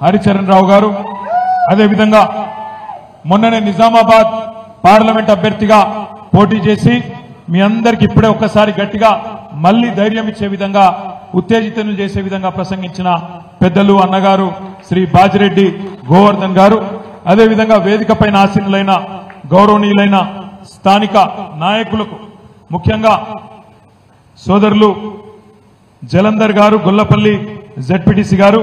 హరిచరణ్ రావు గారు, అదే విధంగా మొన్ననే నిజామాబాద్ పార్లమెంట్ అభ్యర్థిగా పోటీ చేసి మీ అందరికి ఇప్పుడే ఒక్కసారి గట్టిగా మళ్లీ ధైర్యం ఇచ్చే విధంగా ఉత్తేజితం చేసే విధంగా ప్రసంగించిన పెద్దలు అన్నగారు శ్రీ బాజిరెడ్డి గోవర్ధన్ గారు, అదే విధంగా వేదిక పైన ఆసీనులైన గౌరవనీయులైన స్థానిక నాయకులకు ముఖ్యంగా సోదరులు జలంధర్ గారు, గొల్లపల్లి జెడ్పీటీసీ గారు,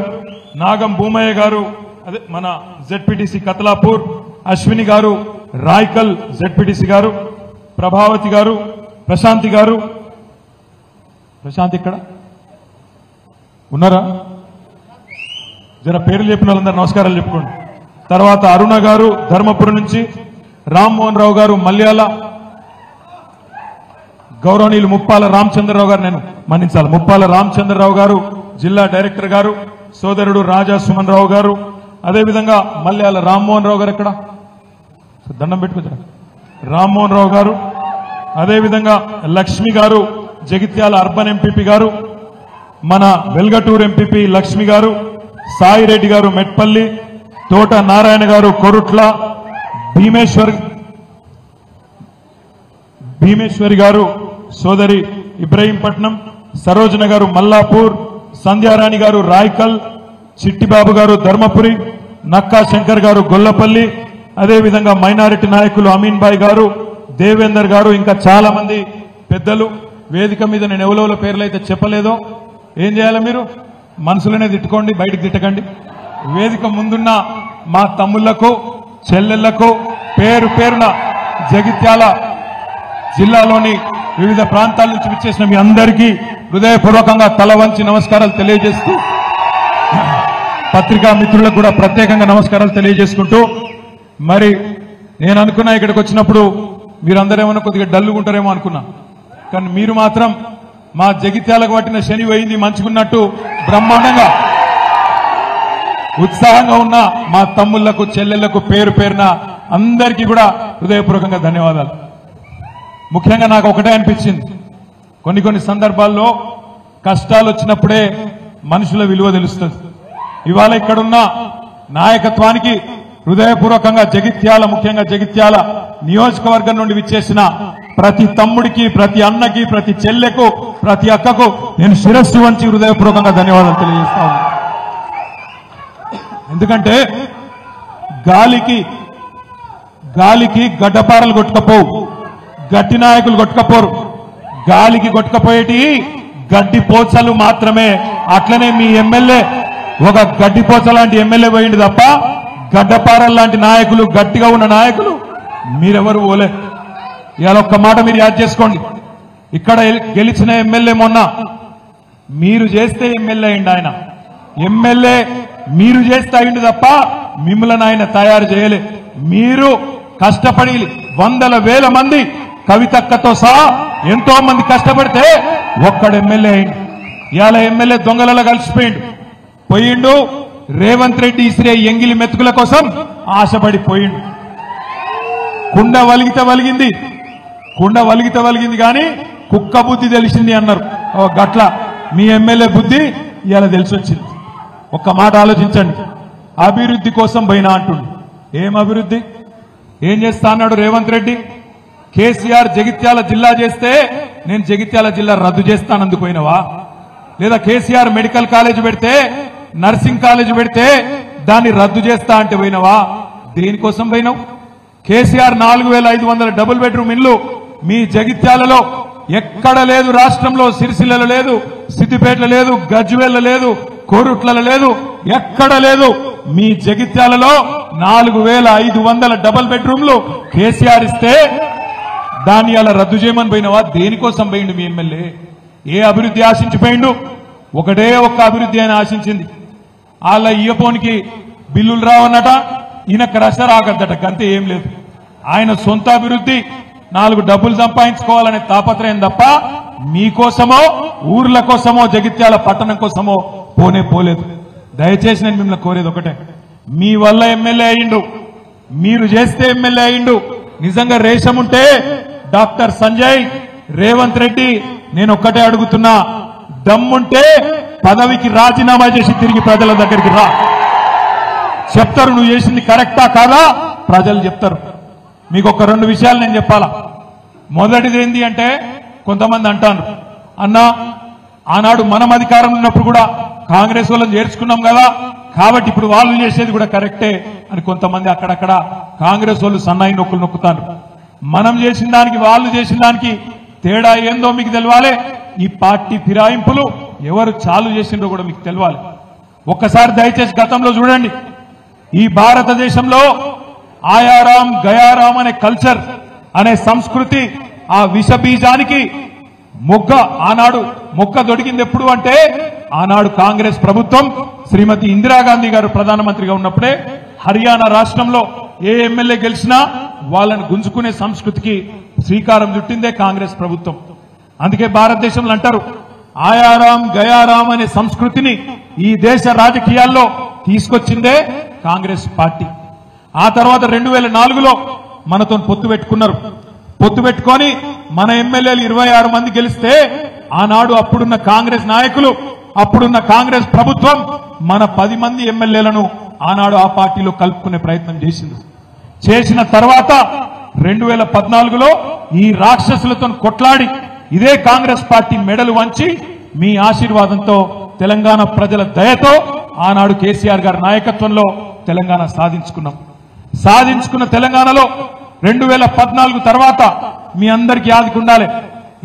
నాగం భూమయ్య గారు, అదే మన జెడ్పీటీసీ కతలాపూర్, అశ్విని గారు రాయ్కల్ జెడ్పీటీసీ గారు, ప్రభావతి గారు, ప్రశాంతి గారు, ప్రశాంతి ఇక్కడ ఉన్నారా? జర పేర్లు చెప్పిన వాళ్ళందరూ నమస్కారాలు చెప్పుకోండి. తర్వాత అరుణ గారు ధర్మపురం నుంచి, రామ్మోహన్ రావు గారు మల్యాల, గౌరవనీయులు ముప్పాల రామచంద్రరావు గారు, నేను మన్నించాలి, ముప్పాల రామచంద్రరావు గారు జిల్లా డైరెక్టర్ గారు, సోదరుడు రాజా సుమన్ రావు గారు, అదేవిధంగా మల్యాల రామ్మోహన్ రావు గారు ఎక్కడ దండం పెట్టుకుంటారు, రామ్మోహన్ రావు గారు, అదేవిధంగా లక్ష్మి గారు జగిత్యాల అర్బన్ ఎంపీపీ గారు, మన వెల్గటూరు ఎంపీపీ లక్ష్మి గారు, సాయిరెడ్డి గారు మెట్పల్లి, తోట నారాయణ గారు కొరుట్ల, భీమేశ్వరి గారు సోదరి ఇబ్రహీంపట్నం, సరోజన గారు మల్లాపూర్, సంధ్యారాణి గారు రాయ్కల్, చిట్టిబాబు గారు ధర్మపురి, నక్కా శంకర్ గారు గొల్లపల్లి, అదేవిధంగా మైనారిటీ నాయకులు అమీన్ బాయ్ గారు, దేవేందర్ గారు, ఇంకా చాలా మంది పెద్దలు వేదిక మీద. నేను ఎవరెవల పేర్లు అయితే చెప్పలేదో ఏం చేయాలి, మీరు మనసులోనే తిట్టుకోండి, బయటికి తిట్టకండి. వేదిక ముందున్న మా తమ్ముళ్లకు చెల్లెళ్లకు పేరు పేరున జగిత్యాల జిల్లాలోని వివిధ ప్రాంతాల నుంచి విచ్చేసిన మీ అందరికీ హృదయపూర్వకంగా తల వంచి నమస్కారాలు తెలియజేస్తూ, పత్రికా మిత్రులకు కూడా ప్రత్యేకంగా నమస్కారాలు తెలియజేసుకుంటూ, మరి నేను అనుకున్నా ఇక్కడికి వచ్చినప్పుడు మీరందరూ ఏమన్నా కొద్దిగా డల్లుగుంటారేమో అనుకున్నా, కానీ మీరు మాత్రం మా జగిత్యాలకు పట్టిన శని పోయింది మంచుకున్నట్టు బ్రహ్మాండంగా ఉత్సాహంగా ఉన్న మా తమ్ముళ్లకు చెల్లెళ్లకు పేరు పేరున అందరికీ కూడా హృదయపూర్వకంగా ధన్యవాదాలు. ముఖ్యంగా నాకు ఒకటే అనిపించింది, కొన్ని సందర్భాల్లో కష్టాలు వచ్చినప్పుడే మనుషుల విలువ తెలుస్తుంది. ఇవాళ ఇక్కడున్న నాయకత్వానికి హృదయపూర్వకంగా జగిత్యాల, ముఖ్యంగా జగిత్యాల నియోజకవర్గం నుండి విచ్చేసిన ప్రతి తమ్ముడికి, ప్రతి అన్నకి, ప్రతి చెల్లెకు, ప్రతి అక్కకు నేను శిరస్సు వంచి హృదయపూర్వకంగా ధన్యవాదాలు తెలియజేస్తాను. ఎందుకంటే గాలికి గడ్డపారలు కొట్టుకపోవు, గట్టి నాయకులు కొట్టుకపోరు, గాలికి కొట్టుకపోయేటి గడ్డి పోచలు మాత్రమే. అట్లనే మీ ఎమ్మెల్యే ఒక గడ్డి పోచ లాంటి ఎమ్మెల్యే పోయింది తప్ప గడ్డపారల లాంటి నాయకులు, గట్టిగా ఉన్న నాయకులు మీరెవరు పోలే. ఇవాళ ఒక్క మాట మీరు యాద్ చేసుకోండి, ఇక్కడ గెలిచిన ఎమ్మెల్యే మొన్న మీరు చేస్తే ఎమ్మెల్యే అయింది. ఆయన ఎమ్మెల్యే మీరు చేస్తే అయింది తప్ప మిమ్మల్ని ఆయన తయారు చేయలే. మీరు కష్టపడి వందల వేల మంది కవితక్కతో సహా ఎంతో మంది కష్టపడితే ఒక్కడు ఎమ్మెల్యే అయింది. ఇవాళ ఎమ్మెల్యే దొంగలలో పోయిండు. రేవంత్ రెడ్డి ఇసిరే ఎంగిలి మెతుకుల కోసం ఆశపడిపోయిండు. కుండ వలిగితే వలిగింది కానీ కుక్క బుద్ధి తెలిసింది అన్నారు. గట్ల మీ ఎమ్మెల్యే బుద్ధి ఇవాళ తెలిసొచ్చింది. ఒక్క మాట ఆలోచించండి, అభివృద్ధి కోసం పోయినా అంటుండు. ఏం అభివృద్ధి, ఏం చేస్తా అన్నాడు రేవంత్ రెడ్డి? కేసీఆర్ జగిత్యాల జిల్లా చేస్తే నేను జగిత్యాల జిల్లా రద్దు చేస్తానందుకు పోయినవా? లేదా కేసీఆర్ మెడికల్ కాలేజ్ పెడితే, నర్సింగ్ కాలేజ్ పెడితే దాన్ని రద్దు చేస్తా అంటే పోయినవా? దేనికోసం పోయినావు? కేసీఆర్ 4500 డబుల్ బెడ్రూమ్ ఇల్లు మీ జగిత్యాలలో ఎక్కడ లేదు, రాష్ట్రంలో సిరిసిల్లలో లేదు, సిద్దిపేటలో లేదు, గజ్వేల్లో లేదు, కోరుట్లలో లేదు, ఎక్కడ లేదు. మీ జగిత్యాలలో 4500 డబుల్ బెడ్రూమ్లు కేసీఆర్ ఇస్తే దాన్ని అలా రద్దు చేయమని పోయినవా? దేనికోసం పోయిండు మీ ఎమ్మెల్యే? ఏ అభివృద్ధి ఆశించిపోయిండు? ఒకటే ఒక్క అభివృద్ధి ఆయన ఆశించింది. వాళ్ళ ఇయ్యపోనికి బిల్లులు రావన్నట, ఈయన క్రషర్ ఆగద్దట, అంతే ఏం లేదు. ఆయన సొంత అభివృద్ధి 4 డబ్బులు సంపాదించుకోవాలనే తాపత్రయం తప్ప మీకోసమో ఊర్ల కోసమో జగిత్యాల పట్టణం కోసమో పోలేదు. దయచేసి నేను మిమ్మల్ని కోరేది ఒకటే, మీ వల్ల ఎమ్మెల్యే అయ్యిండు, మీరు చేస్తే ఎమ్మెల్యే అయ్యిండు. నిజంగా రేషం ఉంటే డాక్టర్ సంజయ్, రేవంత్ రెడ్డి, నేను ఒక్కటే అడుగుతున్నా, దమ్ముంటే పదవికి రాజీనామా చేసి తిరిగి ప్రజల దగ్గరికి రా. చెప్తారు నువ్వు చేసింది కరెక్టా కాదా ప్రజలు చెప్తారు. మీకు ఒక 2 విషయాలు నేను చెప్పాలా. మొదటిది ఏంటి అంటే కొంతమంది అంటారు, అన్నా ఆనాడు మనం అధికారం ఉన్నప్పుడు కూడా కాంగ్రెస్ వాళ్ళని చేర్చుకున్నాం కదా, కాబట్టి ఇప్పుడు వాళ్ళు చేసేది కూడా కరెక్టే అని కొంతమంది అక్కడక్కడ కాంగ్రెస్ వాళ్ళు సన్నాయి నొక్కులు నొక్కుతారు. మనం చేసిన దానికి వాళ్ళు చేసిన దానికి తేడా ఏందో మీకు తెలవాలి. ఈ పార్టీ ఫిరాయింపులు ఎవరు చాలు చేసిండ్రో కూడా మీకు తెలవాలి. ఒక్కసారి దయచేసి గతంలో చూడండి. ఈ భారతదేశంలో ఆయారాం గయారాం అనే కల్చర్ అనే సంస్కృతి ఆ విష బీజానికి ఆనాడు మొక్క దొడికింది ఎప్పుడు అంటే ఆనాడు కాంగ్రెస్ ప్రభుత్వం శ్రీమతి ఇందిరాగాంధీ గారు ప్రధానమంత్రిగా ఉన్నప్పుడే హర్యానా రాష్ట్రంలో ఏ ఎమ్మెల్యే గెలిచినా వాళ్ళని గుంజుకునే సంస్కృతికి శ్రీకారం చుట్టిందే కాంగ్రెస్ ప్రభుత్వం. అందుకే భారతదేశంలో అంటారు ఆయారాం గయారాం అనే సంస్కృతిని ఈ దేశ రాజకీయాల్లో తీసుకొచ్చిందే కాంగ్రెస్ పార్టీ. ఆ తర్వాత 2004లో మనతో పొత్తు పెట్టుకున్నారు. పొత్తు పెట్టుకొని మన ఎమ్మెల్యేలు 26 మంది గెలిస్తే ఆనాడు అప్పుడున్న కాంగ్రెస్ నాయకులు అప్పుడున్న కాంగ్రెస్ ప్రభుత్వం మన 10 మంది ఎమ్మెల్యేలను ఆనాడు ఆ పార్టీలో కలుపుకునే ప్రయత్నం చేసింది. చేసిన తర్వాత 2014లో ఈ రాక్షసులతో కొట్లాడి ఇదే కాంగ్రెస్ పార్టీ మెడలు వంచి మీ ఆశీర్వాదంతో తెలంగాణ ప్రజల దయతో ఆనాడు కేసీఆర్ గారి నాయకత్వంలో తెలంగాణ సాధించుకున్నాం. సాధించుకున్న తెలంగాణలో 2014 తర్వాత మీ అందరికీ యాదకుండాలి,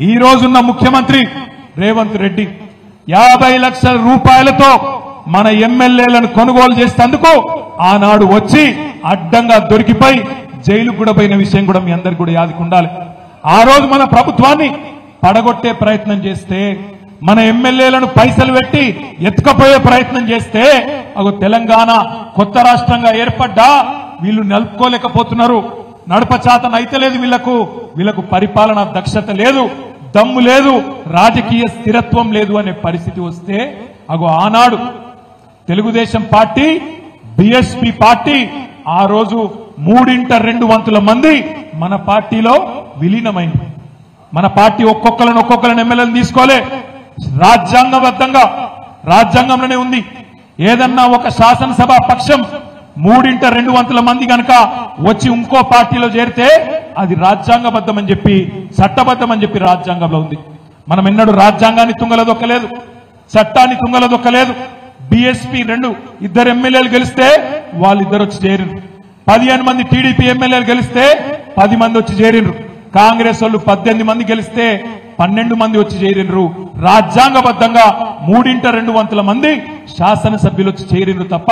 ఈ రోజున్న ముఖ్యమంత్రి రేవంత్ రెడ్డి 50 లక్షల రూపాయలతో మన ఎమ్మెల్యేలను కొనుగోలు చేసేందుకు ఆనాడు వచ్చి అడ్డంగా దొరికిపోయి జైలుకు కూడా పోయిన విషయం కూడా మీ అందరికీ కూడా యాదకుండాలి. ఆ రోజు మన ప్రభుత్వాన్ని పడగొట్టే ప్రయత్నం చేస్తే, మన ఎమ్మెల్యేలను పైసలు పెట్టి ఎత్తుకపోయే ప్రయత్నం చేస్తే అగో తెలంగాణ కొత్త రాష్ట్రంగా ఏర్పడ్డా వీళ్ళు నలుపుకోలేకపోతున్నారు. నడపచాతన అయితే లేదు వీళ్లకు పరిపాలన దక్షత లేదు, దమ్ము లేదు, రాజకీయ స్థిరత్వం లేదు అనే పరిస్థితి వస్తే అగో ఆనాడు తెలుగుదేశం పార్టీ బీఎస్పీ పార్టీ ఆ రోజు 3/2 మంది మన పార్టీలో విలీనమైంది. మన పార్టీ ఒక్కొక్కరిని ఎమ్మెల్యేలను తీసుకోలే, రాజ్యాంగబద్ధంగా రాజ్యాంగంలోనే ఉంది. ఏదన్నా ఒక శాసనసభ పక్షం 3/2 మంది కనుక వచ్చి ఇంకో పార్టీలో చేరితే అది రాజ్యాంగబద్ధమని చెప్పి చట్టబద్ధమని చెప్పి రాజ్యాంగంలో ఉంది. మనం ఎన్నడూ రాజ్యాంగాన్ని తుంగలదొక్కలేదు, చట్టాన్ని తుంగలదొక్కలేదు. బీఎస్పీ 2 ఎమ్మెల్యేలు గెలిస్తే వాళ్ళిద్దరు వచ్చి చేరిండ్రు. 15 మంది టీడీపీ ఎమ్మెల్యేలు గెలిస్తే 10 మంది వచ్చి చేరిండ్రు. కాంగ్రెస్ వాళ్ళు 18 మంది గెలిస్తే 12 మంది వచ్చి చేరిండ్రు. రాజ్యాంగబద్ధంగా 3/2 మంది శాసనసభ్యులు వచ్చి చేరిండ్రు తప్ప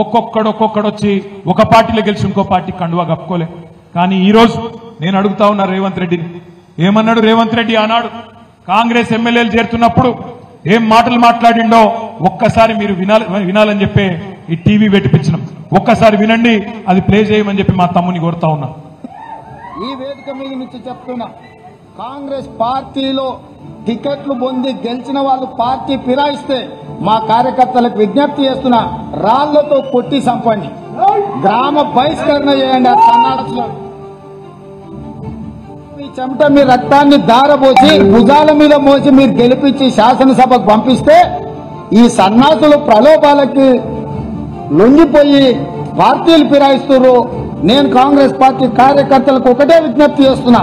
ఒక్కొక్కడు వచ్చి ఒక పార్టీలో గెలిచి ఇంకో పార్టీ కండువా కప్పుకోలే. కానీ ఈ రోజు నేను అడుగుతా ఉన్నా రేవంత్ రెడ్డిని, ఏమన్నాడు రేవంత్ రెడ్డి ఆనాడు కాంగ్రెస్ ఎమ్మెల్యేలు చేరుతున్నప్పుడు ఏం మాటలు మాట్లాడిండో ఒక్కసారి మీరు వినాలని చెప్పి ఈ టీవీ పెట్టిపించినాం. ఒక్కసారి వినండి, అది ప్లే చేయమని చెప్పి మా తమ్ముని కోరుతా ఉన్నా. ఈ వేదిక మీద నుంచి చెప్తున్నా, కాంగ్రెస్ పార్టీలో టికెట్లు పొంది గెలిచిన వాళ్ళు పార్టీ ఫిరాయిస్తే మా కార్యకర్తలకు విజ్ఞప్తి చేస్తున్నా, రాళ్లతో కొట్టి చంపండి, గ్రామ బహిష్కరణ చేయండి. మీ చెమట మీ రక్తాన్ని దారపోసి భుజాల మీద మోసి మీరు గెలిపించి శాసనసభకు పంపిస్తే ఈ సన్నాసులు ప్రలోభాలకి లొంగిపోయి పార్టీలు ఫిరాయిస్తున్నారు. నేను కాంగ్రెస్ పార్టీ కార్యకర్తలకు ఒకటే విజ్ఞప్తి చేస్తున్నా,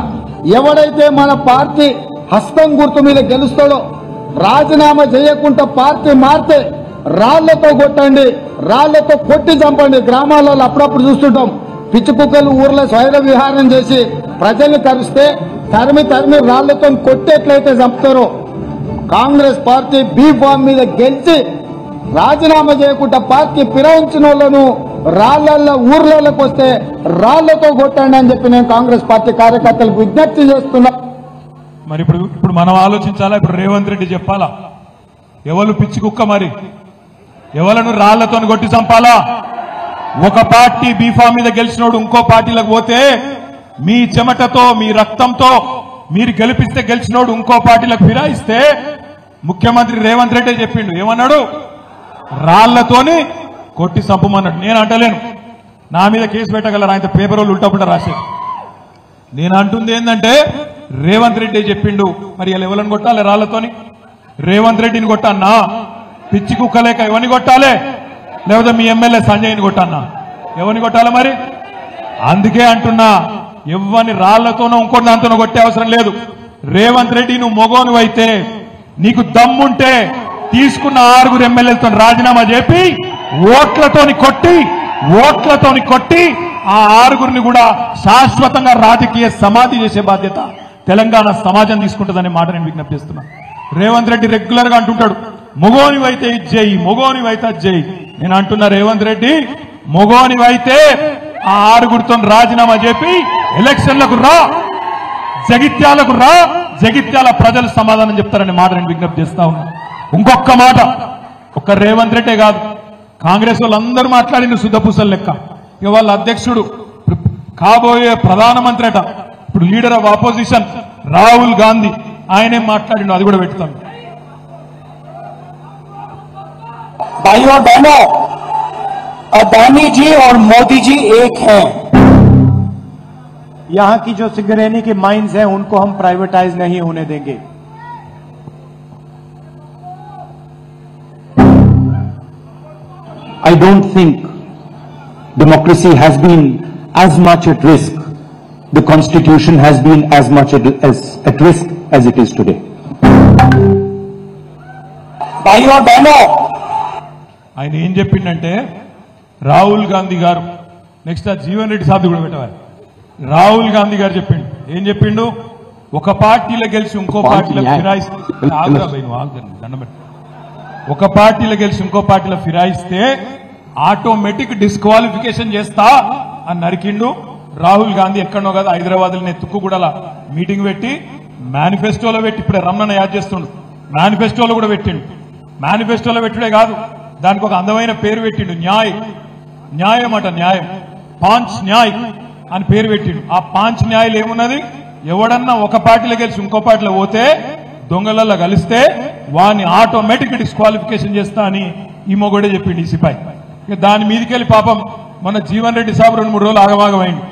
ఎవడైతే మన పార్టీ హస్తం గుర్తు మీద గెలుస్తాడో రాజీనామా చేయకుండా పార్టీ మారితే రాళ్లతో కొట్టండి, రాళ్లతో కొట్టి చంపండి. గ్రామాలలో అప్పుడప్పుడు చూస్తుంటాం, పిచ్చి కుక్కలు ఊర్లో స్వైర విహారం చేసి ప్రజల్ని కరిస్తే తరిమి రాళ్లతో కొట్టేట్లయితే చంపుతారో, కాంగ్రెస్ పార్టీ బీ ఫామ్ మీద గెలిచి రాజీనామా చేయకుండా పార్టీ ఫిరాయించిన వాళ్ళను రాళ్లల్లో ఊర్లలోకి వస్తే రాళ్లతో కొట్టండి అని చెప్పి నేను కాంగ్రెస్ పార్టీ కార్యకర్తలకు విజ్ఞప్తి చేస్తున్నా. మరి ఇప్పుడు మనం ఆలోచించాలా, ఇప్పుడు రేవంత్ రెడ్డి చెప్పాలా ఎవరు పిచ్చి కుక్క, మరి ఎవలను రాళ్లతో కొట్టి చంపాలా? ఒక పార్టీ బీఫామ్ మీద గెలిచినోడు ఇంకో పార్టీలకు పోతే మీ చెమటతో మీ రక్తంతో మీరు గెలిపిస్తే గెలిచినోడు ఇంకో పార్టీలకు ఫిరాయిస్తే ముఖ్యమంత్రి రేవంత్ రెడ్డి చెప్పిండు, ఏమన్నాడు? రాళ్లతోని కొట్టి చంపమన్నాడు. నేను అంటలేను, నా మీద కేసు పెట్టగలరు, ఆయన పేపర్ వాళ్ళు ఉల్టాపుల్టా రాశారు. నేను అంటుంది ఏంటంటే రేవంత్ రెడ్డి చెప్పిండు, మరి ఇలా ఎవరిని కొట్టాలి రాళ్లతోని? రేవంత్ రెడ్డిని కొట్టన్నా? పిచ్చి కుక్కలేక ఎవరిని కొట్టాలి? లేకపోతే మీ ఎమ్మెల్యే సంజయ్ని కొట్టన్నా? ఎవరిని కొట్టాలి మరి? అందుకే అంటున్నా, ఎవరిని రాళ్లతోనో ఇంకోటి దాంతోనో కొట్టే అవసరం లేదు. రేవంత్ రెడ్డి, నువ్వు మొగోనివైతే, నీకు దమ్ముంటే తీసుకున్న 6 ఎమ్మెల్యేలతో రాజీనామా చేపి ఓట్లతోని కొట్టి ఆ 6 కూడా శాశ్వతంగా రాజకీయ సమాధి చేసే బాధ్యత తెలంగాణ సమాజం తీసుకుంటుందనే మాట నేను విజ్ఞప్తి చేస్తున్నా. రేవంత్ రెడ్డి రెగ్యులర్ గా అంటుంటాడు, మొగోనివైతే ఇది చేయి, మొగోనివైతే అది చేయి. నేను అంటున్నా, రేవంత్ రెడ్డి మొగోనివైతే ఆ 6 రాజీనామా చెప్పి ఎలక్షన్లకు రా, జగిత్యాల ప్రజలు సమాధానం చెప్తారనే మాట నేను విజ్ఞప్తి చేస్తా ఉన్నా. ఇంకొక మాట, ఒక్క రేవంత్ రెడ్డే కాదు, కాంగ్రెస్ వాళ్ళందరూ మాట్లాడిన శుద్ధపూసలు లెక్క. ఇక వాళ్ళ అధ్యక్షుడు, కాబోయే ప్రధానమంత్రి అట, ఇప్పుడు leader of opposition Rahul Gandhi, ఆయనేం మాట్లాడిండు అది కూడా పెడతాను. भाइयों बहनों, अदानी जी और मोदी जी एक हैं। यहां की जो सिंगरेनी की माइंस हैं उनको हम प्राइवेटाइज नहीं होने देंगे। I don't think democracy has been as much at risk, the constitution has been as much at risk as it is today. भाइयों बहनों, ఆయన ఏం చెప్పిండంటే, రాహుల్ గాంధీ గారు, నెక్స్ట్ ఆ జీవన్ రెడ్డి సాబ్ కూడా పెట్టవాలి. రాహుల్ గాంధీ గారు చెప్పిండు, ఏం చెప్పిండు, ఒక పార్టీలో గెలిచి ఇంకో పార్టీలో ఫిరాయిస్తే, ఒక పార్టీలో గెలిచి ఇంకో పార్టీలో ఫిరాయిస్తే ఆటోమేటిక్ డిస్క్వాలిఫికేషన్ చేస్తా అని నరికిండు. రాహుల్ గాంధీ ఎక్కడనో కదా హైదరాబాద్ లో తుక్కుగూడల మీటింగ్ పెట్టి మేనిఫెస్టోలో పెట్టి, ఇప్పుడే రమణ యాద్ చేస్తుండు, మేనిఫెస్టోలో కూడా పెట్టిండు. మేనిఫెస్టోలో పెట్టుడే కాదు, దానికి ఒక అందమైన పేరు పెట్టిండు, న్యాయం అట, న్యాయం, పాంచ్ న్యాయ్ అని పేరు పెట్టిండు. ఆ పాంచ్ న్యాయాలు ఏమున్నది, ఎవడన్నా ఒక పార్టీలో గెలిచి ఇంకో పార్టీలో పోతే, దొంగలలో కలిస్తే వాడిని ఆటోమేటిక్ డిస్క్వాలిఫికేషన్ చేస్తా అని ఈ మొగోడే చెప్పిండు ఈ సిపాయి. ఇక దాని మీదకెళ్ళి పాపం మన జీవన్ రెడ్డి సాబ్ 2-3 రోజులు ఆగమాగమైంది.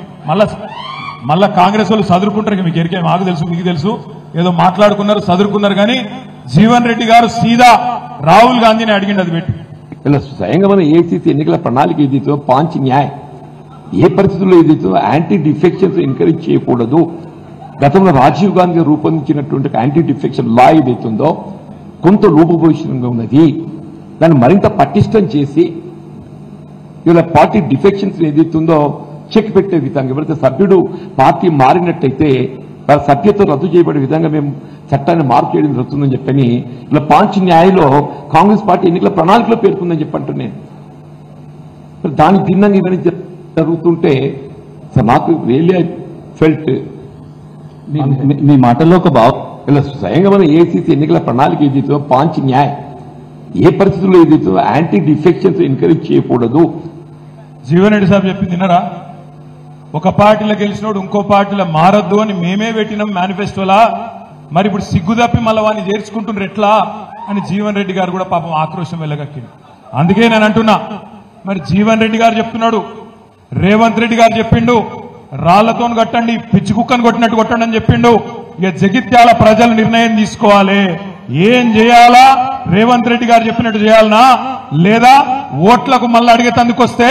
మళ్ళా కాంగ్రెస్ వాళ్ళు చదువుకుంటారు, మీకు ఎరికే, మాకు తెలుసు, మీకు తెలుసు, ఏదో మాట్లాడుకున్నారు, చదువుకున్నారు. కానీ జీవన్ రెడ్డి గారు సీదా రాహుల్ గాంధీని అడిగిండు అది పెట్టి. ఇలా స్వయంగా మన ఏసీసీ ఎన్నికల ప్రణాళిక ఏదైతే పాంచ్ న్యాయ్, ఏ పరిస్థితుల్లో ఏదైతే యాంటీ డిఫెక్షన్స్ ఎంకరేజ్ చేయకూడదు, గతంలో రాజీవ్ గాంధీ రూపొందించినటువంటి యాంటీ డిఫెక్షన్ లా ఏదైతుందో కొంత రూపభూషణంగా ఉన్నది, దాన్ని మరింత పటిష్టం చేసి ఇలా పార్టీ డిఫెక్షన్స్ ఏదైతుందో చెక్ పెట్టే విధంగా, ఎవరైతే సభ్యుడు పార్టీ మారినట్టయితే వారి సభ్యత్వం రద్దు చేయబడే విధంగా మేము చట్టాన్ని మార్పు చేయడం జరుగుతుందని చెప్పని ఇలా పాంచ్ న్యాయలో కాంగ్రెస్ పార్టీ ఎన్నికల ప్రణాళికలో పేర్కొందని చెప్పంటున్నాను. దానికి భిన్నంగా ఇవన్నీ జరుగుతుంటే నాకు రియల్లీ ఐ ఫెల్ట్, మీ మాటల్లో ఒక భావం, ఇలా స్వయంగా మన ఏసీసీ ఎన్నికల ప్రణాళిక ఏదైతే పాంచ్ న్యాయ్, ఏ పరిస్థితుల్లో ఏదైతే యాంటీ డిఫెక్షన్స్ ఎంకరేజ్ చేయకూడదు. జీవన్ రెడ్డి సాబ్ చెప్పింది విన్నారా, ఒక పార్టీలో గెలిచినోడు ఇంకో పార్టీలో మారద్దు అని మేమే పెట్టినాం మేనిఫెస్టోలా, మరి ఇప్పుడు సిగ్గు తప్పి మళ్ళీ వాడిని చేర్చుకుంటున్నారు ఎట్లా అని జీవన్ రెడ్డి గారు కూడా పాపం ఆక్రోశం వెళ్ళగక్కింది. అందుకే నేను అంటున్నా, మరి జీవన్ రెడ్డి గారు చెప్తున్నాడు, రేవంత్ రెడ్డి గారు చెప్పిండు, రాళ్లతో కట్టండి, పిచ్చి కుక్కను కొట్టినట్టు కొట్టండి అని చెప్పిండు. ఇక జగిత్యాల ప్రజలు నిర్ణయం తీసుకోవాలి, ఏం చేయాలా, రేవంత్ రెడ్డి గారు చెప్పినట్టు చేయాలనా, లేదా ఓట్లకు మళ్ళీ అడిగేతందుకొస్తే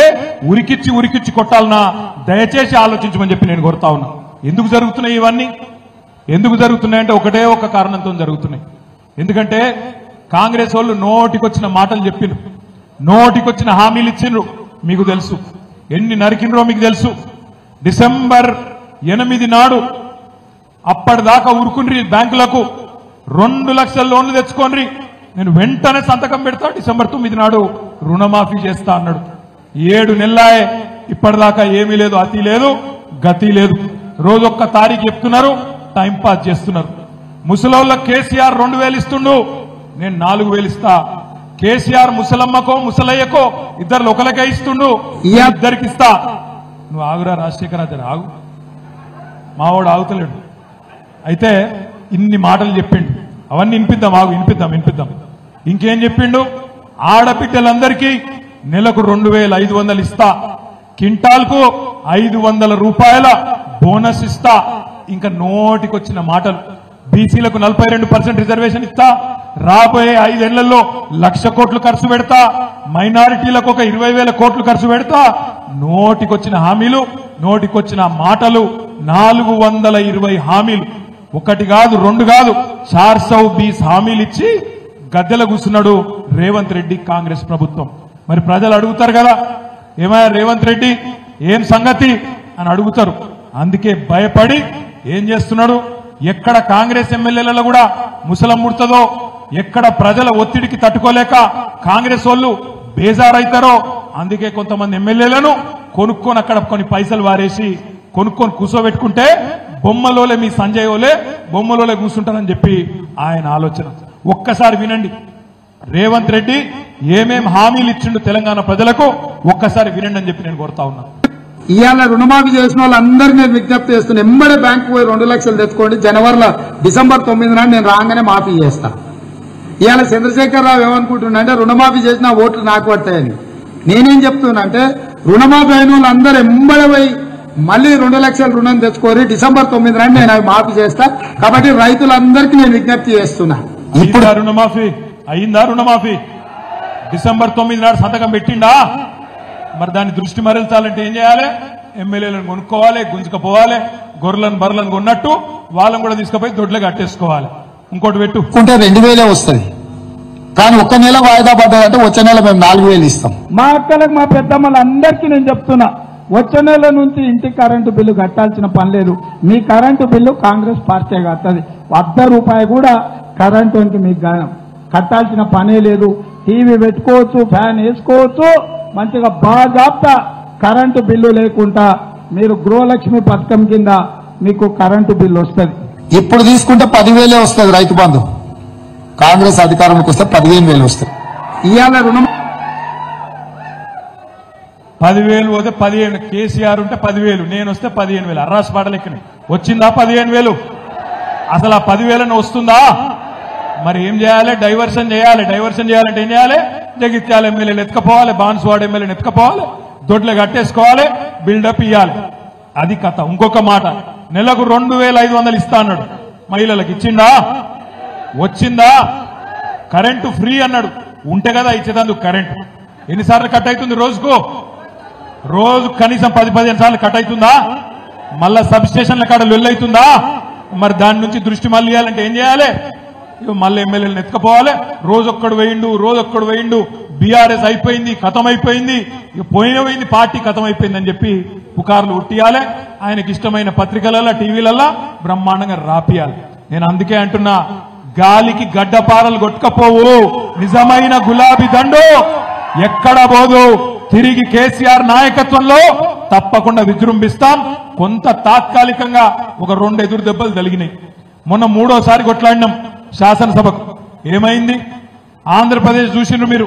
ఉరికిచ్చి కొట్టాలనా, దయచేసి ఆలోచించమని చెప్పి నేను కోరుతా ఉన్నా. ఎందుకు జరుగుతున్నాయి ఇవన్నీ, ఎందుకు జరుగుతున్నాయంటే ఒకటే ఒక కారణంతో జరుగుతున్నాయి. ఎందుకంటే కాంగ్రెస్ వాళ్ళు నోటికొచ్చిన మాటలు చెప్పిండ్రు, నోటికొచ్చిన హామీలు ఇచ్చిండ్రు, మీకు తెలుసు, ఎన్ని నరికినరో మీకు తెలుసు. డిసెంబర్ 8 నాడు అప్పటిదాకా ఉరుకుని బ్యాంకులకు 2 లక్షల లోన్లు తెచ్చుకోండి, నేను వెంటనే సంతకం పెడతా, డిసెంబర్ 9 నాడు రుణమాఫీ చేస్తా అన్నాడు. 7 నెలలాయే, ఇప్పటిదాకా ఏమీ లేదు, అతి లేదు, గతి లేదు. రోజొక్క తారీఖు చెప్తున్నారు, టైం పాస్ చేస్తున్నారు. ముసలోళ్ళకి కేసీఆర్ 2000 ఇస్తుండు, నేను 4000 ఇస్తా. కేసీఆర్ ముసలమ్మకో ముసలయ్యకో ఇద్దరు ఒకరికే ఇస్తుండు, ఇద్దరికి ఇస్తా. నువ్వు ఆగురా రాజశేఖర్, అతను ఆగు, మావాడు ఆగుతలేడు. అయితే ఇన్ని మాటలు చెప్పిండు, అవన్నీ వినిపిద్దాం, ఆగు, వినిపిద్దాం. ఇంకేం చెప్పిండు, ఆడబిడ్డలందరికీ నెలకు 2500 ఇస్తా, కింటాల్కు 500 రూపాయల బోనస్ ఇస్తా. ఇంకా నోటికొచ్చిన మాటలు, బీసీలకు 42% రిజర్వేషన్ ఇస్తా, రాబోయే 5 ఏళ్లలో 1,00,000 కోట్లు ఖర్చు పెడతా, మైనారిటీలకు ఒక 20,000 కోట్లు ఖర్చు పెడతా. నోటికొచ్చిన హామీలు, నోటికొచ్చిన మాటలు 420 హామీలు, ఒకటి కాదు రెండు కాదు 420 హామీలు ఇచ్చి గద్దెల కూర్చున్నాడు రేవంత్ రెడ్డి కాంగ్రెస్ ప్రభుత్వం. మరి ప్రజలు అడుగుతారు కదా, ఏమయ్యా రేవంత్ రెడ్డి ఏం సంగతి అని అడుగుతారు. అందుకే భయపడి ఏం చేస్తున్నాడు, ఎక్కడ కాంగ్రెస్ ఎమ్మెల్యేలలో కూడా ముసలం ముడుతుందో, ఎక్కడ ప్రజల ఒత్తిడికి తట్టుకోలేక కాంగ్రెస్ వాళ్ళు బేజారైతారో, అందుకే కొంతమంది ఎమ్మెల్యేలను కొనుక్కొని అక్కడ కొన్ని పైసలు వారేసి కొనుక్కొని కూర్చోబెట్టుకుంటే బొమ్మలోలే మీ సంజయ్ ఓలే బొమ్మలోలే కూర్చుంటారని చెప్పి ఆయన ఆలోచన. ఒక్కసారి వినండి రేవంత్ రెడ్డి ఏమేం హామీలు ఇచ్చిండు తెలంగాణ ప్రజలకు, ఒక్కసారి వినండి అని చెప్పి నేను కోరుతా ఉన్నా. ఇవాళ రుణమాఫీ చేసిన వాళ్ళందరినీ నేను విజ్ఞప్తి చేస్తున్నా, ఎంబడే బ్యాంకు పోయి 2 లక్షలు తెచ్చుకోండి, డిసెంబర్ 9 నాడు నేను రాగానే మాఫీ చేస్తా. ఇవాళ చంద్రశేఖరరావు ఏమనుకుంటున్నా అంటే రుణమాఫీ చేసిన ఓట్లు నాకు పడతాయని. నేనేం చెప్తున్నా అంటే రుణమాఫీ అయిన వాళ్ళందరూ ఎంబడే పోయి మళ్ళీ 2 లక్షల రుణం తెచ్చుకోరి, డిసెంబర్ 9 నాడు నేను అవి మాఫీ చేస్తా. కాబట్టి రైతులందరికీ నేను విజ్ఞప్తి చేస్తున్నా. ఇప్పుడు రుణమాఫీ అయిందా? రుణమాఫీ డిసెంబర్ 9 నాడు సంతకం పెట్టిండా? మరి దాన్ని దృష్టి మరల్చాలంటే ఏం చేయాలి? ఎమ్మెల్యేలను కొనుక్కోవాలి, గుంజుకపోవాలి, గొర్రెలను బర్రెలను కొన్నట్టు వాళ్ళని కూడా తీసుకుపోయి దొడ్లు కట్టేసుకోవాలి. ఇంకోటి పెట్టుకుంటే 2,000 వస్తుంది, కానీ ఒక్క నెల వాయిదా పడ్డదంటే వచ్చే నెల మేము 4,000 ఇస్తాం. మా అక్కలకు మా పెద్దమ్మలందరికీ నేను చెప్తున్నా, వచ్చే నెల నుంచి ఇంటి కరెంటు బిల్లు కట్టాల్సిన పని లేదు. మీ కరెంటు బిల్లు కాంగ్రెస్ పార్టీ కట్టది. ₹1 కూడా కరెంటు మీకు కట్టాల్సిన పనే లేదు. టీవీ పెట్టుకోవచ్చు, ఫ్యాన్ వేసుకోవచ్చు, మంచిగా బాజాప్తా కరెంటు బిల్లు లేకుండా మీరు గృహలక్ష్మి పథకం కింద మీకు కరెంటు బిల్లు వస్తుంది. ఇప్పుడు తీసుకుంటే 10,000 వస్తుంది రైతు బంధు, కాంగ్రెస్ అధికారంలోకి వస్తే 15,000 వస్తుంది. ఇవాళ రుణం 10,000 పోతే 15, కేసీఆర్ ఉంటే 10,000, నేను వస్తే 15,000. అర్రాసు పాటలెక్కని వచ్చిందా 15,000? అసలు ఆ 10,000 వస్తుందా? మరి ఏం చేయాలి? డైవర్షన్ చేయాలి. డైవర్షన్ చేయాలంటే ఏం చేయాలి? జగిత్యాల ఎమ్మెల్యేలు ఎత్తుకపోవాలి, బాన్సువాడ ఎమ్మెల్యేలు ఎత్తుకపోవాలి, దొడ్లు కట్టేసుకోవాలి, బిల్డప్ ఇవ్వాలి. అది కథ. ఇంకొక మాట, నెలకు 2,500 ఇస్తా అన్నాడు, మహిళలకు ఇచ్చిందా? వచ్చిందా? కరెంటు ఫ్రీ అన్నాడు, ఉంటే కదా ఇచ్చేదందుకు కరెంటు. ఎన్నిసార్లు కట్ అవుతుంది రోజుకు? రోజు కనీసం 10-15 సార్లు కట్ అవుతుందా? మళ్ళా సబ్ స్టేషన్ల కాడ లొల్లైతుందా? మరి దాని నుంచి దృష్టి మళ్ళీ ఇవ్వాలంటే ఏం చేయాలి? మళ్ళీ ఎమ్మెల్యేలను ఎత్తుకపోవాలి. రోజొక్కడు వేయిండు, బీఆర్ఎస్ అయిపోయింది, ఖతం అయిపోయింది, పోయింది, పార్టీ ఖతం అయిపోయింది అని చెప్పి పుకార్లు ఉట్టియాలి. ఆయనకి ఇష్టమైన పత్రికలలో, టీవీలలో బ్రహ్మాండంగా రాపియాలి. నేను అందుకే అంటున్నా, గాలికి గడ్డపారలు కొట్టుకపోవు, నిజమైన గులాబీ దండు ఎక్కడ పోదు. తిరిగి కేసీఆర్ నాయకత్వంలో తప్పకుండా విజృంభిస్తాం. కొంత తాత్కాలికంగా ఒక 2 ఎదురు దెబ్బలు తగిలినాయి. మొన్న 3వ కొట్లాడినాం శాసనసభకు. ఏమైంది? ఆంధ్రప్రదేశ్ చూసిండ్రు మీరు,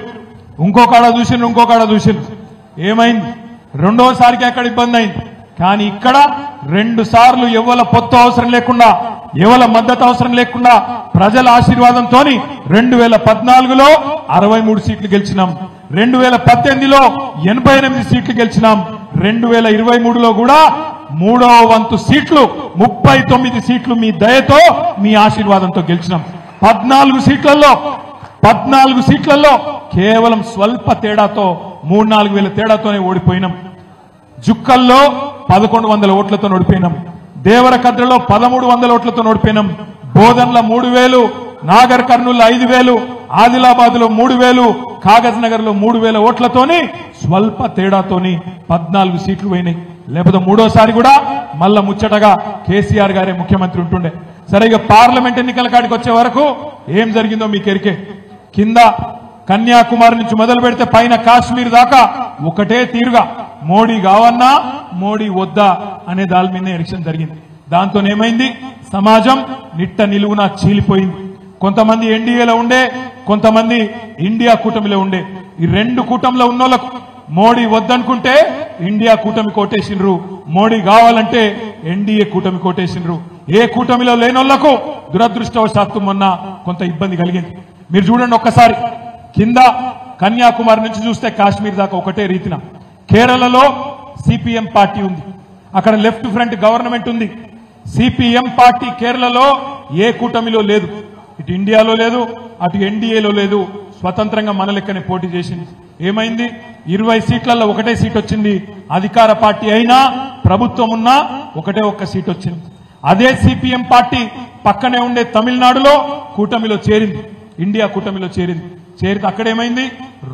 ఇంకోకాడ చూసిండ్రు, ఏమైంది? 2వసారికి ఎక్కడ ఇబ్బంది అయింది. కానీ ఇక్కడ 2 సార్లు ఎవల పొత్తు అవసరం లేకుండా, ఎవల మద్దతు అవసరం లేకుండా ప్రజల ఆశీర్వాదంతో 2014లో 63 సీట్లు గెలిచినాం, 2018లో 88 సీట్లు గెలిచినాం, 2023లో కూడా 3వ వంతు సీట్లు 39 సీట్లు మీ దయతో, మీ ఆశీర్వాదంతో గెలిచినాం. 14 సీట్లలో కేవలం స్వల్ప తేడాతో 3-4 వేల తేడాతోనే ఓడిపోయినాం. జుక్కల్లో 1100 ఓట్లతో ఓడిపోయినాం, దేవరకద్రలో 1300 ఓట్లతో ఓడిపోయినాం, బోధన్ల 3000, నాగర్ కర్నూలు 5000, ఆదిలాబాద్ లో 3000, కాగజ్ నగర్ లో 3000 ఓట్లతోని స్వల్ప తేడాతోని 14 సీట్లు పోయినాయి. లేకపోతే 3వసారి కూడా మళ్ళా ముచ్చటగా కేసీఆర్ గారే ముఖ్యమంత్రి ఉంటుండే. సరే, ఇక పార్లమెంట్ ఎన్నికల కాడికి వచ్చే వరకు ఏం జరిగిందో మీకు ఎరికే. కింద కన్యాకుమారి నుంచి మొదలు పెడితే పైన కాశ్మీర్ దాకా ఒకటే తీరుగా మోడీ కావన్నా మోడీ వద్దా అనే దాని మీద ఎలక్షన్ జరిగింది. దాంతో ఏమైంది? సమాజం నిట్ట నిలువున చీలిపోయింది. కొంతమంది ఎన్డీఏలో ఉండే, కొంతమంది ఇండియా కూటమిలో ఉండే. ఈ 2 కూటమిలో ఉన్నోళ్లకు మోడీ వద్దనుకుంటే ఇండియా కూటమి కోటేసిండ్రు, మోడీ కావాలంటే ఎన్డీఏ కూటమి కోటేసిండ్రు. ఏ కూటమిలో లేనోళ్లకు దురదృష్టవశాత్తు మొన్న కొంత ఇబ్బంది కలిగింది. మీరు చూడండి ఒక్కసారి, కింద కన్యాకుమారి నుంచి చూస్తే కాశ్మీర్ దాకా ఒకటే రీతిన. కేరళలో సిపిఎం పార్టీ ఉంది, అక్కడ లెఫ్ట్ ఫ్రంట్ గవర్నమెంట్ ఉంది. సిపిఎం పార్టీ కేరళలో ఏ కూటమిలో లేదు, ఇటు ఇండియాలో లేదు, అటు ఎన్డీఏలో లేదు, స్వతంత్రంగా మన లెక్కనే పోటీ చేసింది. ఏమైంది? 20 సీట్లలో ఒకటే సీట్ వచ్చింది. అధికార పార్టీ అయినా ప్రభుత్వం ఉన్నా ఒకటే ఒక్క సీట్ వచ్చింది. అదే సిపిఎం పార్టీ పక్కనే ఉండే తమిళనాడులో కూటమిలో చేరింది, ఇండియా కూటమిలో చేరింది. చేరితే అక్కడేమైంది?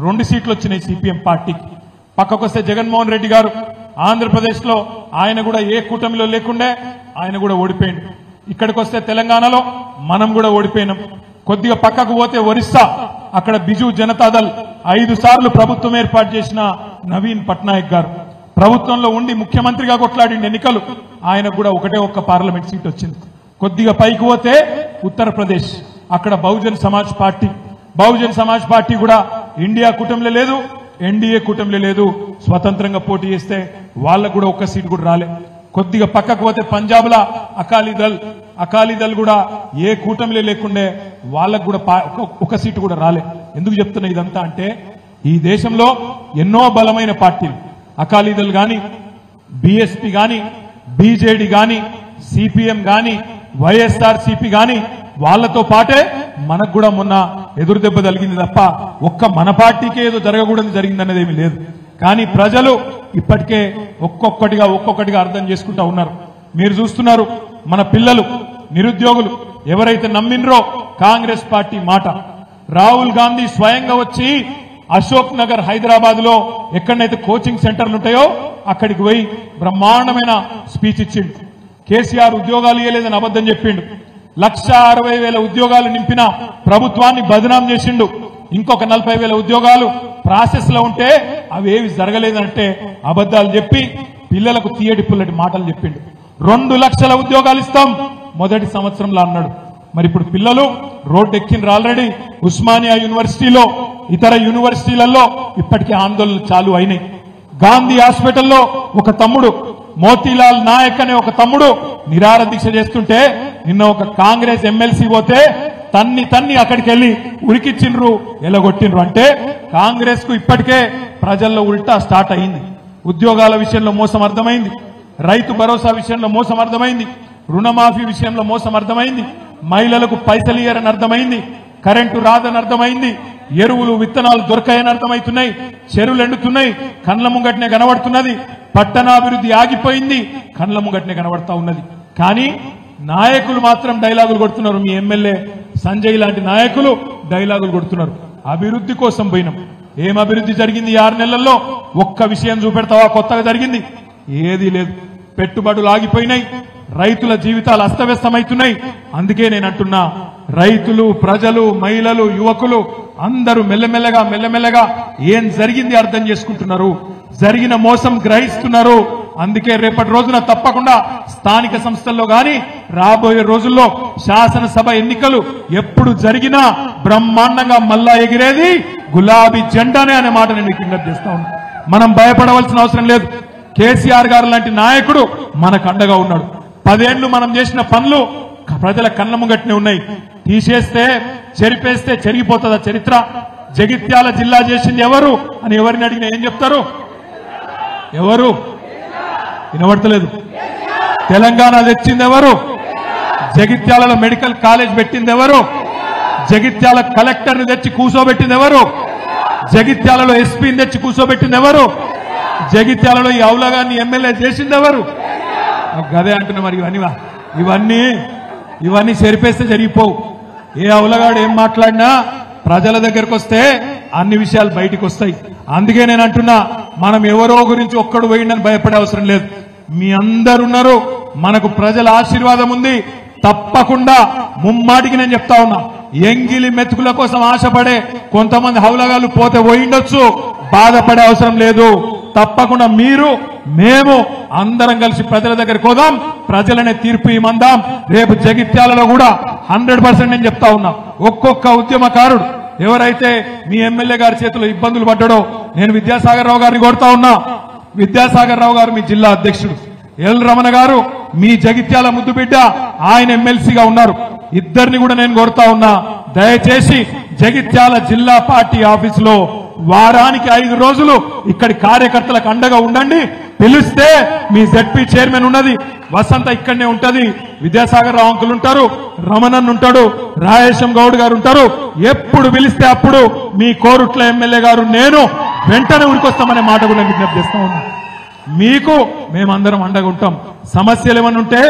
2 సీట్లు వచ్చినాయి సిపిఎం పార్టీకి. పక్కకొస్తే జగన్మోహన్ రెడ్డి గారు ఆంధ్రప్రదేశ్ లో ఆయన కూడా ఏ కూటమిలో లేకుండే ఆయన కూడా ఓడిపోయింది. ఇక్కడికి వస్తే తెలంగాణలో మనం కూడా ఓడిపోయినాం. కొద్దిగా పక్కకు పోతే ఒరిస్సా, అక్కడ బిజు జనతాదళ్ 5 సార్లు ప్రభుత్వం ఏర్పాటు చేసిన నవీన్ పట్నాయక్ గారు ప్రభుత్వంలో ఉండి ముఖ్యమంత్రిగా కొట్లాడిన ఎన్నికలు, ఆయనకు కూడా ఒకటే ఒక్క పార్లమెంట్ సీట్ వచ్చింది. కొద్దిగా పైకి పోతే ఉత్తరప్రదేశ్, అక్కడ బహుజన్ సమాజ్ పార్టీ కూడా ఇండియా కూటమిలో లేదు, ఎన్డీఏ కూటమిలో లేదు, స్వతంత్రంగా పోటీ చేస్తే వాళ్ళకు కూడా ఒక్క సీట్ కూడా రాలే. కొద్దిగా పక్కకు పోతే పంజాబ్ లా అకాలీదళ్ కూడా ఏ కూటమిలో లేకుండే వాళ్ళకు కూడా ఒక సీటు కూడా రాలే. ఎందుకు చెప్తున్నా ఇదంతా అంటే, ఈ దేశంలో ఎన్నో బలమైన పార్టీలు, అకాలీదళ్ గాని, బీఎస్పీ గాని, బీజేడీ గాని, సిపిఎం గాని, వైఎస్ఆర్సీపీ గాని, వాళ్లతో పాటే మనకు కూడా మొన్న ఎదురు దెబ్బ తగిలింది తప్ప ఒక్క మన పార్టీకే ఏదో జరగకూడదు జరిగిందనేది ఏమీ లేదు. కానీ ప్రజలు ఇప్పటికే ఒక్కొక్కటిగా అర్థం చేసుకుంటా ఉన్నారు. మీరు చూస్తున్నారు, మన పిల్లలు, నిరుద్యోగులు ఎవరైతే నమ్మినరో కాంగ్రెస్ పార్టీ మాట, రాహుల్ గాంధీ స్వయంగా వచ్చి అశోక్ నగర్ హైదరాబాద్ లో ఎక్కడైతే కోచింగ్ సెంటర్లు ఉంటాయో అక్కడికి పోయి బ్రహ్మాండమైన స్పీచ్ ఇచ్చిండు. కేసీఆర్ ఉద్యోగాలు ఇవ్వలేదని అబద్ధం చెప్పిండు. 1,60,000 ఉద్యోగాలు నింపిన ప్రభుత్వాన్ని బదనాం చేసిండు. ఇంకొక 40,000 ఉద్యోగాలు ప్రాసెస్ లో ఉంటే అవేవి జరగలేదంటే అబద్దాలు చెప్పి పిల్లలకు తీయటి పుల్లటి మాటలు చెప్పిండు. 2 లక్షల ఉద్యోగాలు ఇస్తాం మొదటి సంవత్సరంలో అన్నాడు. మరి ఇప్పుడు పిల్లలు రోడ్డు ఎక్కిండ్రు ఆల్రెడీ. ఉస్మానియా యూనివర్సిటీలో, ఇతర యూనివర్సిటీలలో ఇప్పటికే ఆందోళనలు చాలు అయినాయి. గాంధీ హాస్పిటల్లో ఒక తమ్ముడు, మోతీలాల్ నాయక్ అనే ఒక తమ్ముడు నిరాహార దీక్ష చేస్తుంటే నిన్న ఒక కాంగ్రెస్ ఎమ్మెల్సీ పోతే తన్ని అక్కడికి వెళ్లి ఉరికిచ్చిండ్రు, ఎలగొట్టిండ్రు. అంటే కాంగ్రెస్ కు ఇప్పటికే ప్రజల్లో ఉల్టా స్టార్ట్ అయింది. ఉద్యోగాల విషయంలో మోసం అర్థమైంది, రైతు భరోసా విషయంలో మోసం అర్థమైంది, రుణమాఫీ విషయంలో మోసం అర్థమైంది, మహిళలకు పైసలు ఇయ్యరని అర్థమైంది, కరెంటు రాదని అర్థమైంది, ఎరువులు విత్తనాలు దొరకాయని అర్థమవుతున్నాయి, చెరువులు ఎండుతున్నాయి, కండ్ల ముంగట్నే కనబడుతున్నది, పట్టణాభివృద్ధి ఆగిపోయింది, కండ్ల ముంగట్నే కనబడతా ఉన్నది. కానీ నాయకులు మాత్రం డైలాగులు కొడుతున్నారు. మీ ఎమ్మెల్యే సంజయ్ లాంటి నాయకులు డైలాగులు కొడుతున్నారు. అభివృద్ధి కోసం పోయినాం. ఏం అభివృద్ధి జరిగింది 6 నెలల్లో? ఒక్క విషయం చూపెడతావా కొత్తగా జరిగింది? ఏదీ లేదు. పెట్టుబడులు ఆగిపోయినాయి, రైతుల జీవితాలు అస్తవ్యస్తమవుతున్నాయి. అందుకే నేను అంటున్నా, రైతులు, ప్రజలు, మహిళలు, యువకులు అందరూ మెల్లమెల్లగా ఏం జరిగింది అర్థం చేసుకుంటున్నారు, జరిగిన మోసం గ్రహిస్తున్నారు. అందుకే రేపటి రోజున తప్పకుండా స్థానిక సంస్థల్లో గాని రాబోయే రోజుల్లో శాసనసభ ఎన్నికలు ఎప్పుడు జరిగినా బ్రహ్మాండంగా మల్లా ఎగిరేది గులాబీ జెండానే అనే మాట నేను విజ్ఞప్తి చేస్తా ఉన్నా. మనం భయపడవలసిన అవసరం లేదు. కేసీఆర్ గారు లాంటి నాయకుడు మనకు అండగా ఉన్నాడు. 10 ఏళ్లు మనం చేసిన పనులు ప్రజల కళ్ళ ముంగట్నే ఉన్నాయి. తీసేస్తే, చెరిపేస్తే చెరిగిపోతుందా చరిత్ర? జగిత్యాల జిల్లా చేసింది ఎవరు అని ఎవరిని అడిగినా ఏం చెప్తారు? ఎవరు? వినబడతలేదు. తెలంగాణ తెచ్చింది ఎవరు? జగిత్యాలలో మెడికల్ కాలేజ్ పెట్టింది ఎవరు? జగిత్యాల కలెక్టర్ని తెచ్చి కూర్చోబెట్టింది ఎవరు? జగిత్యాలలో ఎస్పీని తెచ్చి కూర్చోబెట్టింది ఎవరు? జగిత్యాలలో ఈ అవులగాన్ని ఎమ్మెల్యే చేసింది ఎవరు? గదే అంటున్నా. మరి ఇవన్నీ చెరిపేస్తే జరిగిపోవు. ఏ అవులగాడు ఏం మాట్లాడినా ప్రజల దగ్గరకు వస్తే అన్ని విషయాలు బయటికి వస్తాయి. అందుకే నేను అంటున్నా, మనం ఎవరో గురించి ఒక్కడు పోయిందని భయపడే అవసరం లేదు. మీ అందరున్నారు, మనకు ప్రజల ఆశీర్వాదం ఉంది. తప్పకుండా ముమ్మాటికి నేను చెప్తా ఉన్నా, ఎంగిలి మెతుకుల కోసం ఆశపడే కొంతమంది హౌలగాళ్ళు పోతే పోయిండొచ్చు, బాధపడే అవసరం లేదు. తప్పకుండా మీరు, మేము అందరం కలిసి ప్రజల దగ్గరికి పోదాం, ప్రజలనే తీర్పు ఇమ్మందాం. రేపు జగిత్యాలలో కూడా 100% నేను చెప్తా ఉన్నా, ఒక్కొక్క ఉద్యమకారుడు ఎవరైతే మీ ఎమ్మెల్యే గారి చేతిలో ఇబ్బందులు పడ్డాడో, నేను విద్యాసాగర్ రావు గారిని కోరుతా ఉన్నా. విద్యాసాగర్ రావు గారు మీ జిల్లా అధ్యక్షుడు, ఎల్ రమణ గారు మీ జగిత్యాల ముద్దు బిడ్డ, ఆయన ఎమ్మెల్సీగా ఉన్నారు. ఇద్దరిని కూడా నేను కోరుతా ఉన్నా, దయచేసి జగిత్యాల జిల్లా పార్టీ ఆఫీసులో వారానికి 5 రోజులు ఇక్కడి కార్యకర్తలకు అండగా ఉండండి. పిలిస్తే మీ జెడ్పీ చైర్మన్ ఉన్నది, వసంత ఇక్కడనే ఉంటది, విద్యాసాగర్ రావు అంకులు ఉంటారు, రమణన్ ఉంటాడు, రాయేశం గౌడ్ గారు ఉంటారు. ఎప్పుడు పిలిస్తే అప్పుడు మీ కోరుట్ల ఎమ్మెల్యే గారు నేను వెంటనే ఉరికొస్తామనే మాట కూడా విజ్ఞప్తి చేస్తా ఉన్నాం. మీకు మేమందరం అండగా ఉంటాం. సమస్యలు ఏమన్నా ఉంటే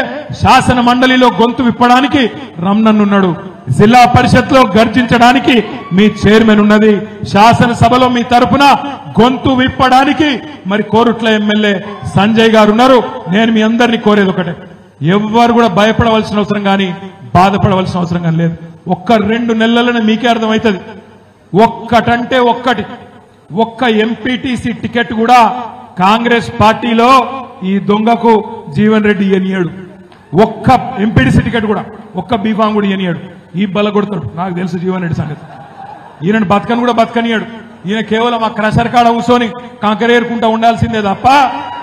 శాసన మండలిలో గొంతు విప్పడానికి రమణన్ ఉన్నాడు, జిల్లా పరిషత్ లో గర్జించడానికి మీ చైర్మన్ ఉన్నది, శాసనసభలో మీ తరపున గొంతు విప్పడానికి మరి కోరుట్ల ఎమ్మెల్యే సంజయ్ గారు ఉన్నారు. నేను మీ అందరినీ కోరేది ఒకటే, ఎవ్వరు కూడా భయపడవలసిన అవసరం కానీ బాధపడవలసిన అవసరం కానీ లేదు. ఒక్క 2 నెలలనే మీకే అర్థమవుతుంది. ఒక్కటంటే ఒక్క ఎంపీటీసీ టికెట్ కూడా కాంగ్రెస్ పార్టీలో ఈ దొంగకు జీవన్ రెడ్డి ఇయ్యనియాడు. ఒక్క ఎంపీటీసీ టికెట్ కూడా, ఒక్క బీఫామ్ కూడా ఇయ్యనియాడు. ఈ బల కొడతాడు, నాకు తెలుసు జీవన్ రెడ్డి సంగతి. ఈయన బతకని కూడా బతకనియాడు. ఈయన కేవలం ఆ క్రషర్ కాడ కూర్చొని కంకరేరుకుంటా ఉండాల్సిందే తప్ప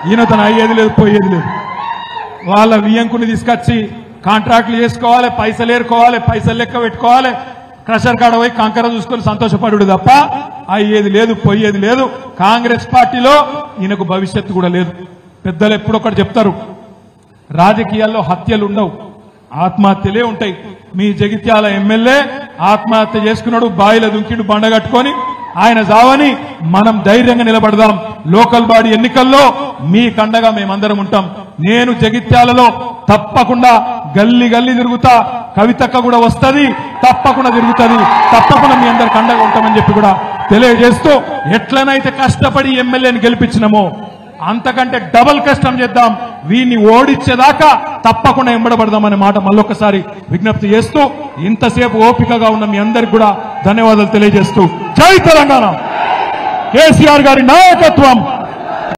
ఈయన తను అయ్యేది లేదు, పోయేది లేదు. వాళ్ళ వియ్యంకుని తీసుకొచ్చి కాంట్రాక్ట్లు చేసుకోవాలి, పైసలు ఏరుకోవాలి, పైసలు లెక్క పెట్టుకోవాలి, క్రషర్ కాడ పోయి కంకర చూసుకొని సంతోషపడు తప్ప అయ్యేది లేదు, పోయేది లేదు. కాంగ్రెస్ పార్టీలో ఈయనకు భవిష్యత్తు కూడా లేదు. పెద్దలు ఎప్పుడొక్కటి చెప్తారు, రాజకీయాల్లో హత్యలు ఉండవు, ఆత్మహత్యలే ఉంటాయి. మీ జగిత్యాల ఎమ్మెల్యే ఆత్మహత్య చేసుకున్నాడు, బాయిల దుంకిడు బండ కట్టుకొని. ఆయన జావని మనం ధైర్యంగా నిలబడదాం. లోకల్ బాడీ ఎన్నికల్లో మీ కండగా మేమందరం ఉంటాం. నేను జగిత్యాలలో తప్పకుండా గల్లీ గల్లీ తిరుగుతా, కవితక్క కూడా వస్తుంది, తప్పకుండా తిరుగుతుంది, తప్పకుండా మీ అందరి కండగా ఉంటామని చెప్పి కూడా తెలియజేస్తూ, ఎట్లనైతే కష్టపడి ఎమ్మెల్యేని గెలిపించినామో అంతకంటే డబల్ కష్టం చేద్దాం, వీడిని ఓడించేదాకా తప్పకుండా ఎంబడబడదామనే మాట మళ్ళొకసారి విజ్ఞప్తి చేస్తూ, ఇంతసేపు ఓపికగా ఉన్న మీ అందరికి కూడా ధన్యవాదాలు తెలియజేస్తూ, జై తెలంగాణ, కేసీఆర్ గారి నాయకత్వం.